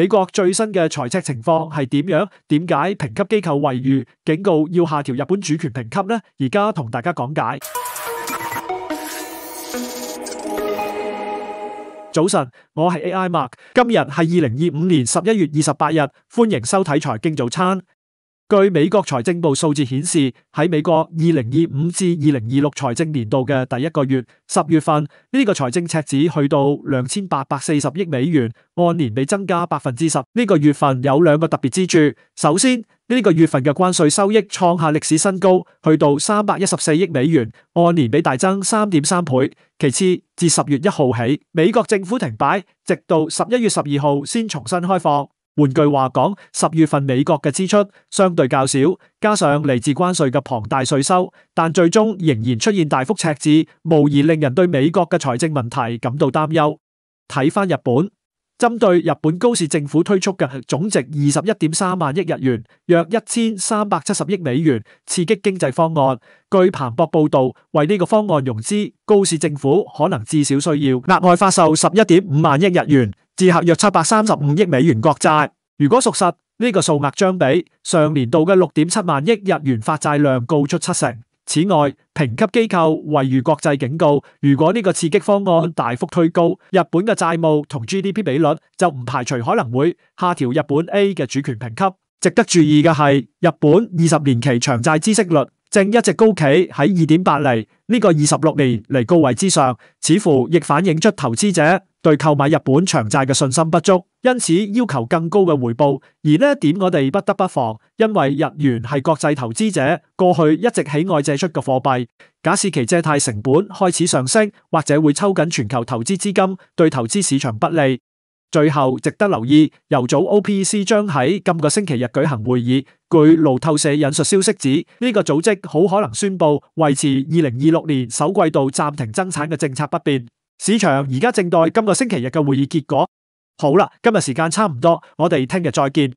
美國最新嘅財赤情況係點樣？點解評級機構惠譽警告要下調日本主權評級呢？而家同大家講解。早晨，我係 AI Mark， 今日係2025年11月28日，歡迎收睇財經早餐。據美國財政部數字顯示，喺美國2025至2026財政年度嘅第一個月10月份，呢個財政赤字去到2840億美元，按年比增加10%。呢個月份有兩個特別之處，首先呢個月份嘅關稅收益創下歷史新高，去到314億美元，按年比大增3.3倍。其次，自10月1號起，美國政府停擺，直到11月12號先重新開放。換句話講，10月份美國嘅支出相對較少，加上嚟自關稅嘅龐大稅收，但最終仍然出現大幅赤字，無疑令人對美國嘅財政問題感到擔憂。睇返日本，針對日本高市政府推出嘅總值21.3萬億日元，約1370億美元刺激經濟方案。據彭博報道，為呢個方案融資，高市政府可能至少需要額外發售11.5萬億日元，折合約735億美元國債。如果屬實，呢個數額將比上年度嘅6.7萬億日元發債量高出7成。此外，評級機構惠譽國際警告，如果呢個刺激方案大幅推高，日本嘅債務同 GDP 比率就唔排除可能會下調日本 A 嘅主權評級。值得注意嘅係，日本20年期長債孳息率正一直高企喺2.8厘，呢個26年嚟高位之上，似乎亦反映出投資者對購買日本長債嘅信心不足，因此要求更高嘅回報。而呢一點我哋不得不防，因為日元係國際投資者過去一直喜愛借出嘅貨幣。假使其借貸成本開始上升，或者會抽緊全球投資資金，對投資市場不利。最後值得留意，油組 OPEC 將喺今個星期日舉行會議。據路透社引述消息指，呢個組織好可能宣布維持2026年首季度暫停增產嘅政策不變。市場而家正待今個星期日嘅會議結果。好啦，今日時間差唔多，我哋聽日再見。